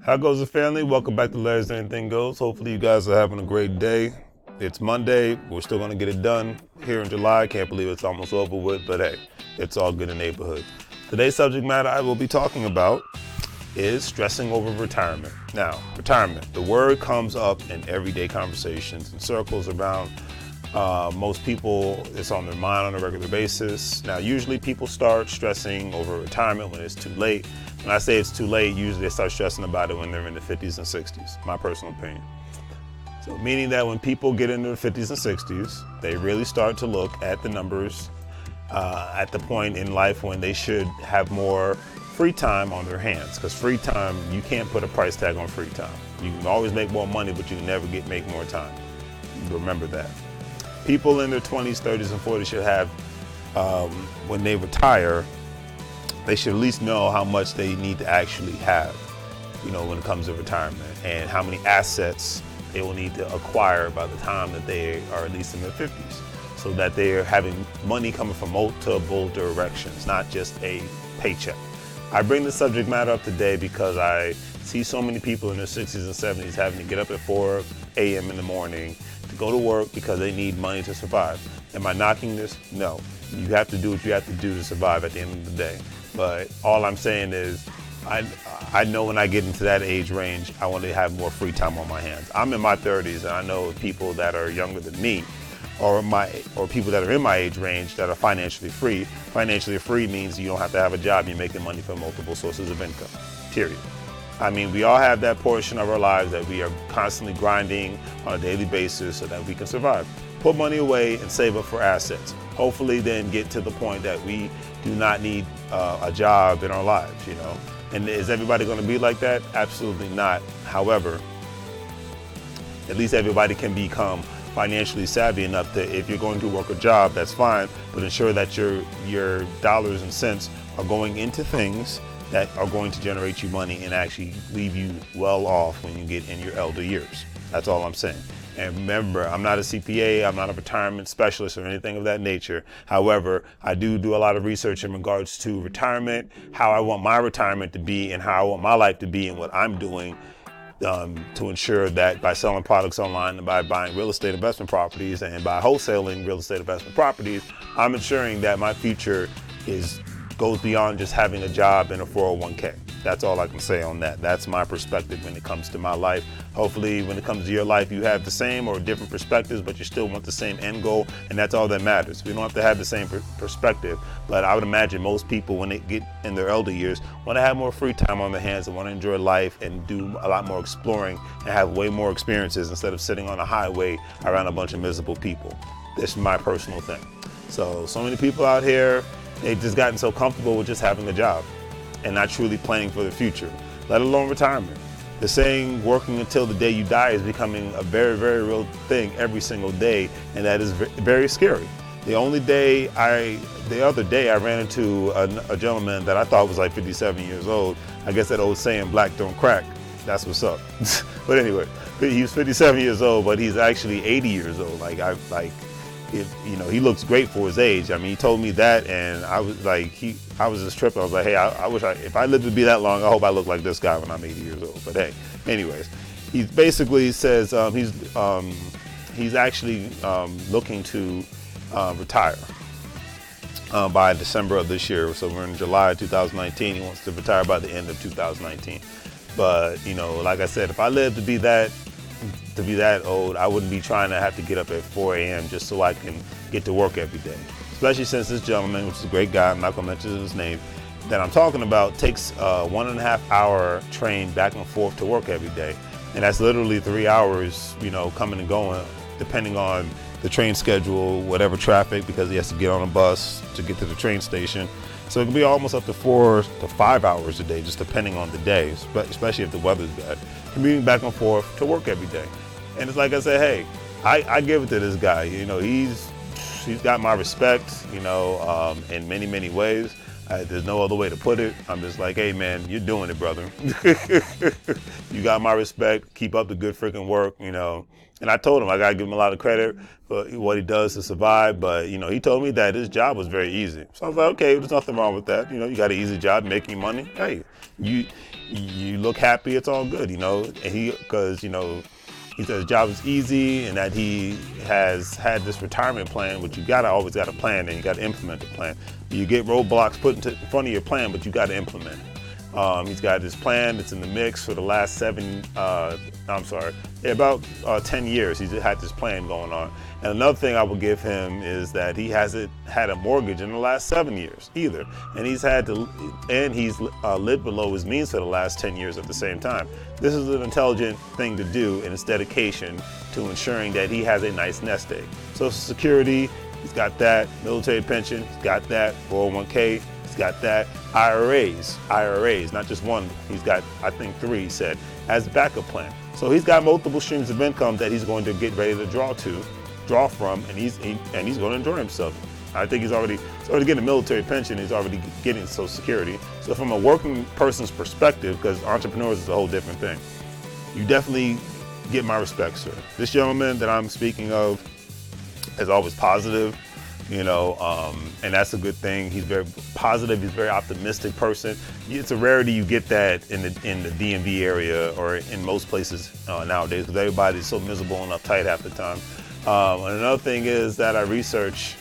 How goes the family? Welcome back to Larry's Anything Goes. Hopefully you guys are having a great day. It's Monday. We're still going to get it done here in July. Can't believe it's almost over with, but hey, it's all good in the neighborhood. Today's subject matter I will be talking about is stressing over retirement. Now, retirement, the word comes up in everyday conversations and circles around most people. It's on their mind on a regular basis. Now, usually people start stressing over retirement when it's too late. When I say it's too late, usually they start stressing about it when they're in the 50s and 60s, my personal opinion. So meaning that when people get into the 50s and 60s, they really start to look at the numbers at the point in life when they should have more free time on their hands. Because free time, you can't put a price tag on free time. You can always make more money, but you can never make more time. Remember that. People in their 20s, 30s, and 40s should have, when they retire, they should at least know how much they need to actually have, when it comes to retirement, and how many assets they will need to acquire by the time that they are at least in their 50s, so that they're having money coming from multiple directions, not just a paycheck. I bring the subject matter up today because I see so many people in their 60s and 70s having to get up at 4 a.m. in the morning to go to work because they need money to survive. Am I knocking this? No. You have to do what you have to do to survive at the end of the day. But all I'm saying is, I know when I get into that age range, I want to have more free time on my hands. I'm in my 30s, and I know people that are younger than me, or people that are in my age range that are financially free. Financially free means you don't have to have a job. You're making money from multiple sources of income, period. I mean, we all have that portion of our lives that we are constantly grinding on a daily basis so that we can survive. Put money away and save up for assets. Hopefully then get to the point that we do not need a job in our lives, And is everybody going to be like that? Absolutely not. However, at least everybody can become financially savvy enough that if you're going to work a job, that's fine, but ensure that your dollars and cents are going into things that are going to generate you money and actually leave you well off when you get in your elder years. That's all I'm saying. And remember, I'm not a CPA, I'm not a retirement specialist or anything of that nature. However, I do a lot of research in regards to retirement, how I want my retirement to be and how I want my life to be and what I'm doing to ensure that by selling products online and by buying real estate investment properties and by wholesaling real estate investment properties, I'm ensuring that my future goes beyond just having a job and a 401k. That's all I can say on that. That's my perspective when it comes to my life. Hopefully, when it comes to your life, you have the same or different perspectives, but you still want the same end goal, and that's all that matters. We don't have to have the same perspective, but I would imagine most people, when they get in their elder years, want to have more free time on their hands and want to enjoy life and do a lot more exploring and have way more experiences instead of sitting on a highway around a bunch of miserable people. This is my personal thing. So many people out here, they've just gotten so comfortable with just having a job and not truly planning for the future, let alone retirement. The saying, working until the day you die, is becoming a very, very real thing every single day, and that is very scary. The other day I ran into a gentleman that I thought was like 57 years old. I guess that old saying, black don't crack, that's what's up. But anyway, he was 57 years old, but he's actually 80 years old. He looks great for his age. I mean, he told me that, and I was just tripping. I was like, hey, I wish if I lived to be that long, I hope I look like this guy when I'm 80 years old. But hey, anyways, he basically says he's actually looking to retire by December of this year. So we're in July 2019. He wants to retire by the end of 2019. But like I said, if I lived to be that old, I wouldn't be trying to have to get up at 4 a.m. just so I can get to work every day. Especially since this gentleman, which is a great guy, I'm not going to mention his name, that I'm talking about, takes a 1.5 hour train back and forth to work every day. And that's literally 3 hours, coming and going, depending on the train schedule, whatever traffic, because he has to get on a bus to get to the train station. So it can be almost up to 4 to 5 hours a day, just depending on the day, especially if the weather's bad, commuting back and forth to work every day. And it's like I said, hey, I give it to this guy. He's got my respect, in many, many ways. There's no other way to put it. I'm just like, hey man, you're doing it, brother. You got my respect. Keep up the good freaking work, you know. And I told him I gotta give him a lot of credit for what he does to survive. But you know, he told me that his job was very easy. So I was like, okay, there's nothing wrong with that. You know, you got an easy job, making money. Hey, you look happy. It's all good, you know. And because you know, he said his job is easy and that he has had this retirement plan, which you always got a plan and you got to implement the plan. You get roadblocks put in front of your plan, but you got to implement it. He's got this plan that's in the mix for the last about 10 years. He's had this plan going on. And another thing I will give him is that he hasn't had a mortgage in the last 7 years either. And he's lived below his means for the last 10 years at the same time. This is an intelligent thing to do, and it's dedication to ensuring that he has a nice nest egg. Social Security, he's got that. Military pension, he's got that. 401k, he's got that. IRAs, not just one. He's got, I think, 3, he said, as a backup plan. So he's got multiple streams of income that he's going to get ready to draw from, and he's going to enjoy himself. I think he's already getting a military pension. He's already getting Social Security. So from a working person's perspective, because entrepreneurs is a whole different thing, you definitely get my respect, sir. This gentleman that I'm speaking of is always positive, you know, and that's a good thing. He's very positive. He's a very optimistic person. It's a rarity you get that in the DMV area or in most places nowadays, because everybody's so miserable and uptight half the time. And another thing is that I research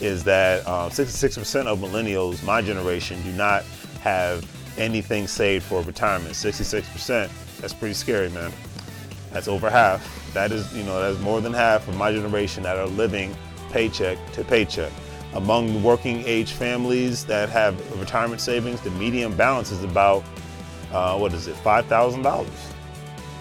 is that 66% of millennials, my generation, do not have anything saved for retirement. 66%. That's pretty scary, man. That's over half. That is, you know, that's more than half of my generation that are living paycheck to paycheck. Among working age families that have retirement savings, the median balance is about, $5,000.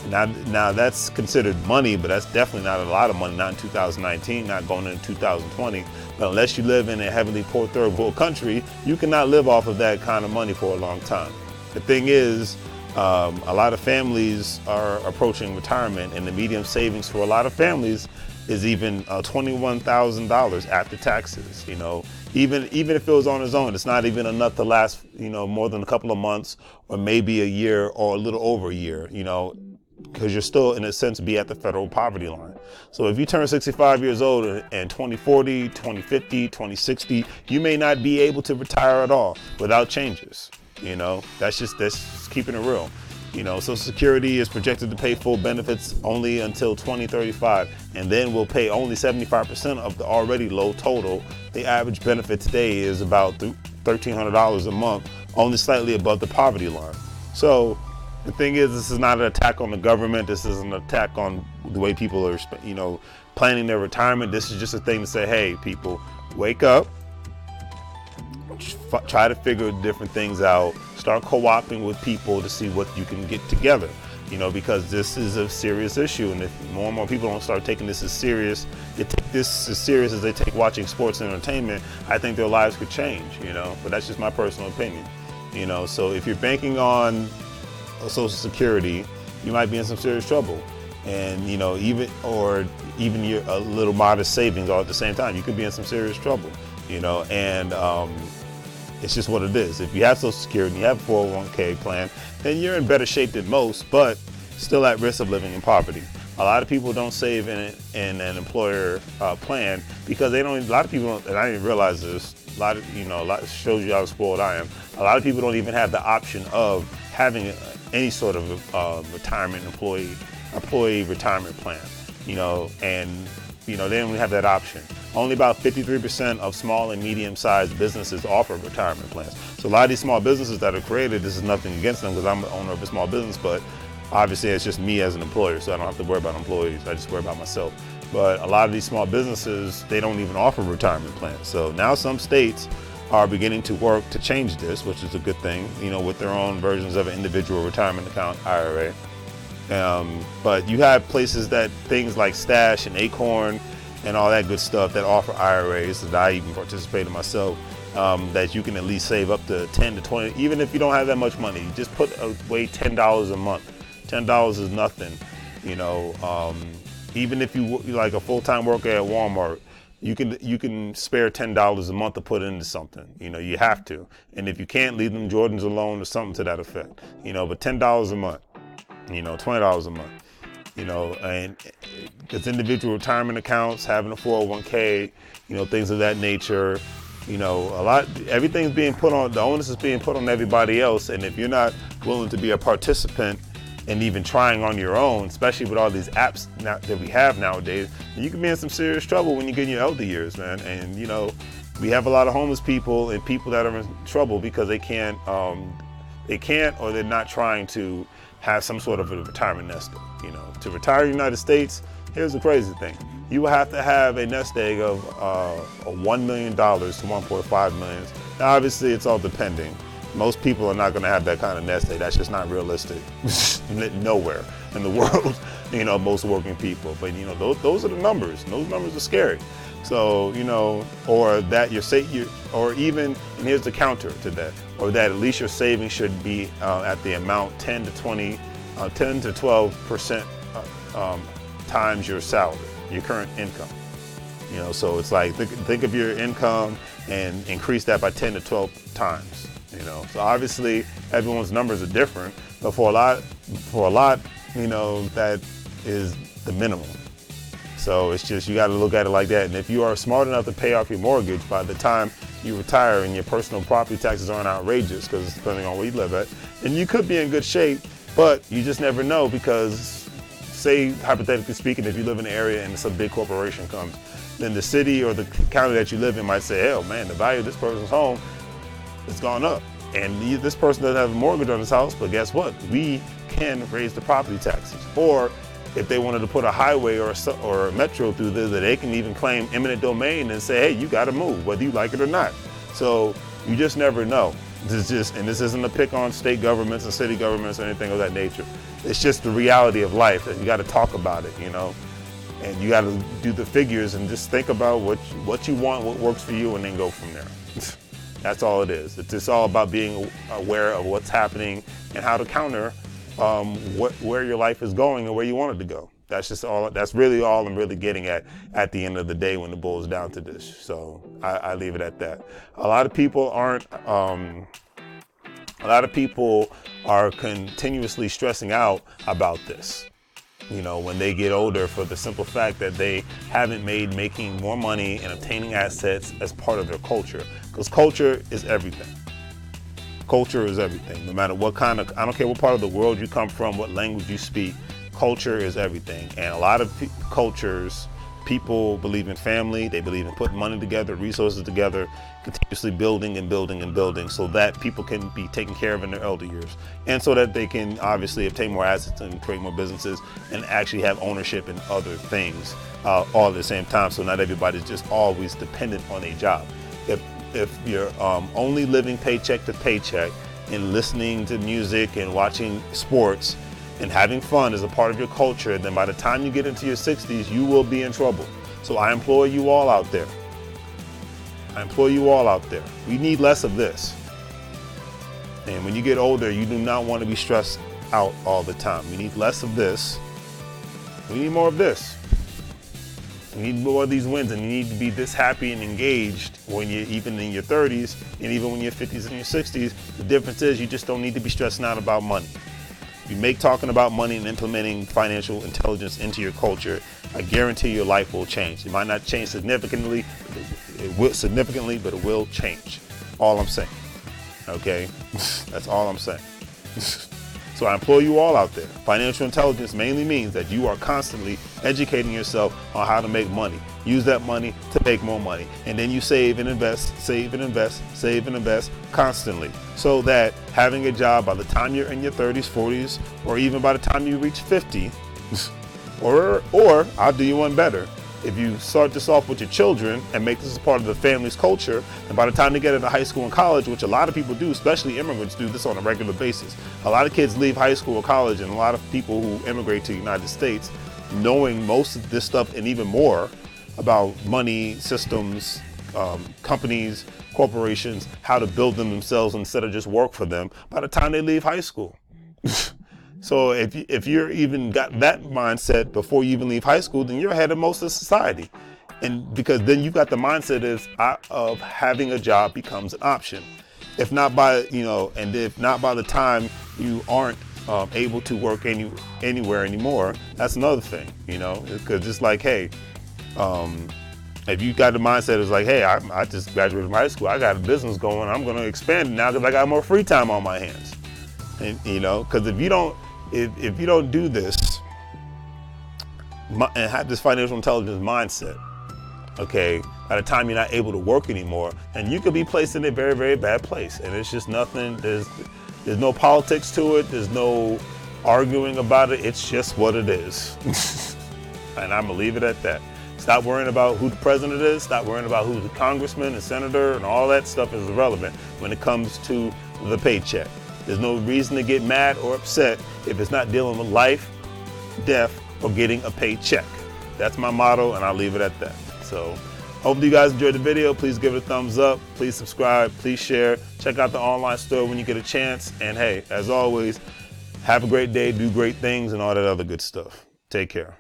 Now that's considered money, but that's definitely not a lot of money, not in 2019, not going into 2020. But unless you live in a heavily poor third world country, you cannot live off of that kind of money for a long time. The thing is, a lot of families are approaching retirement, and the median savings for a lot of families is even $21,000 after taxes. You know, even if it was on his own, it's not even enough to last, you know, more than a couple of months or maybe a year or a little over a year, you know, because you're still, in a sense, be at the federal poverty line. So if you turn 65 years old in 2040, 2050, 2060, you may not be able to retire at all without changes. You know, that's just keeping it real. You know, Social Security is projected to pay full benefits only until 2035, and then will pay only 75% of the already low total. The average benefit today is about $1,300 a month, only slightly above the poverty line. So the thing is, this is not an attack on the government. This is an attack on the way people are, you know, planning their retirement. This is just a thing to say, hey, people, wake up. Try to figure different things out. Start co-opting with people to see what you can get together. You know, because this is a serious issue, and if more and more people don't start taking this as serious, they take this as serious as they take watching sports and entertainment, I think their lives could change. You know, but that's just my personal opinion. You know, so if you're banking on Social Security, you might be in some serious trouble. And you know, even your a little modest savings all at the same time, you could be in some serious trouble. You know, and it's just what it is. If you have Social Security and you have a 401k plan, then you're in better shape than most, but still at risk of living in poverty. A lot of people don't save in an employer plan because they don't. A lot of people don't, and I didn't realize this. A lot shows you how spoiled I am. A lot of people don't even have the option of having any sort of retirement employee retirement plan. You know, and you know, they don't have that option. Only about 53% of small and medium-sized businesses offer retirement plans. So a lot of these small businesses that are created, this is nothing against them because I'm the owner of a small business, but obviously it's just me as an employer, so I don't have to worry about employees. I just worry about myself. But a lot of these small businesses, they don't even offer retirement plans. So now some states are beginning to work to change this, which is a good thing, you know, with their own versions of an individual retirement account, IRA. But you have places that things like Stash and Acorn and all that good stuff that offer IRAs that I even participate in myself, that you can at least save up to 10 to 20, even if you don't have that much money. You just put away $10 a month. $10 is nothing, you know. Even if you like a full-time worker at Walmart, you can spare $10 a month to put into something. You have to. And if you can't, leave them Jordans alone or something to that effect. But $10 a month, $20 a month. And it's individual retirement accounts, having a 401k, things of that nature. Everything's being put on, the onus is being put on everybody else. And if you're not willing to be a participant and even trying on your own, especially with all these apps that we have nowadays, you can be in some serious trouble when you get in your elder years, man. And, we have a lot of homeless people and people that are in trouble because they can't or they're not trying to have some sort of a retirement nest egg. To retire in the United States, here's the crazy thing. You will have to have a nest egg of $1 million to $1.5 million. Now, obviously, it's all depending. Most people are not going to have that kind of nest egg. That's just not realistic. Nowhere in the world, most working people. But, those are the numbers. And those numbers are scary. So, or that or even, and here's the counter to that, or that at least your savings should be at the amount 10 to 12% times your salary, your current income. So it's like, think of your income and increase that by 10 to 12 times. So obviously everyone's numbers are different, but for a lot, that is the minimum. So it's just, you got to look at it like that. And if you are smart enough to pay off your mortgage by the time you retire and your personal property taxes aren't outrageous, because depending on where you live at, then you could be in good shape, but you just never know, because say, hypothetically speaking, if you live in an area and some big corporation comes, then the city or the county that you live in might say, hell man, the value of this person's home has gone up. And this person doesn't have a mortgage on his house, but guess what? We can raise the property taxes. Or if they wanted to put a highway or a metro through there, that they can even claim eminent domain and say, hey, you got to move, whether you like it or not. So you just never know. This isn't a pick on state governments and city governments or anything of that nature. It's just the reality of life, and you got to talk about it, and you got to do the figures and just think about what you want, what works for you, and then go from there. That's all it is. It's just all about being aware of what's happening and how to counter where your life is going and where you want it to go. That's really all I'm really getting at the end of the day when it boils down to this. So I leave it at that. A lot of people are continuously stressing out about this, when they get older, for the simple fact that they haven't made making more money and obtaining assets as part of their culture. Because culture is everything. Culture is everything. No matter what I don't care what part of the world you come from, what language you speak, culture is everything. And a lot of cultures, people believe in family, they believe in putting money together, resources together, continuously building and building and building, so that people can be taken care of in their elder years. And so that they can obviously obtain more assets and create more businesses and actually have ownership in other things all at the same time. So not everybody's just always dependent on a job. If you're only living paycheck to paycheck and listening to music and watching sports and having fun as a part of your culture, then by the time you get into your 60s, you will be in trouble. So I implore you all out there. We need less of this. And when you get older, you do not want to be stressed out all the time. We need less of this. We need more of this. We need more of these wins, and you need to be this happy and engaged when you're even in your 30s and even when you're 50s and your 60s. The difference is you just don't need to be stressing out about money. You make talking about money and implementing financial intelligence into your culture, I guarantee your life will change. It might not change significantly, but it will change. All I'm saying. Okay? That's all I'm saying. So I implore you all out there. Financial intelligence mainly means that you are constantly educating yourself on how to make money. Use that money to make more money. And then you save and invest constantly. So that having a job by the time you're in your 30s, 40s, or even by the time you reach 50, or I'll do you one better. If you start this off with your children and make this a part of the family's culture, and by the time they get into high school and college, which a lot of people do, especially immigrants do this on a regular basis. A lot of kids leave high school or college, and a lot of people who immigrate to the United States, knowing most of this stuff and even more about money, systems, companies, corporations, how to build them themselves instead of just work for them by the time they leave high school. So if you're even got that mindset before you even leave high school, then you're ahead of most of society. And because then you've got the mindset of having a job becomes an option. If not by, and if not by the time you aren't able to work anywhere anymore, that's another thing, because it's like, hey, if you got the mindset is like, hey, I just graduated from high school, I got a business going, I'm going to expand it now because I got more free time on my hands. And because if you don't do this and have this financial intelligence mindset, okay, by the time you're not able to work anymore, and you could be placed in a very, very bad place. And it's just nothing, there's no politics to it, there's no arguing about it, it's just what it is. And I'm gonna leave it at that. Stop worrying about who the president is, stop worrying about who's the congressman and senator, and all that stuff is irrelevant when it comes to the paycheck. There's no reason to get mad or upset if it's not dealing with life, death, or getting a paycheck. That's my motto, and I'll leave it at that. So, hopefully you guys enjoyed the video. Please give it a thumbs up. Please subscribe. Please share. Check out the online store when you get a chance. And hey, as always, have a great day, do great things, and all that other good stuff. Take care.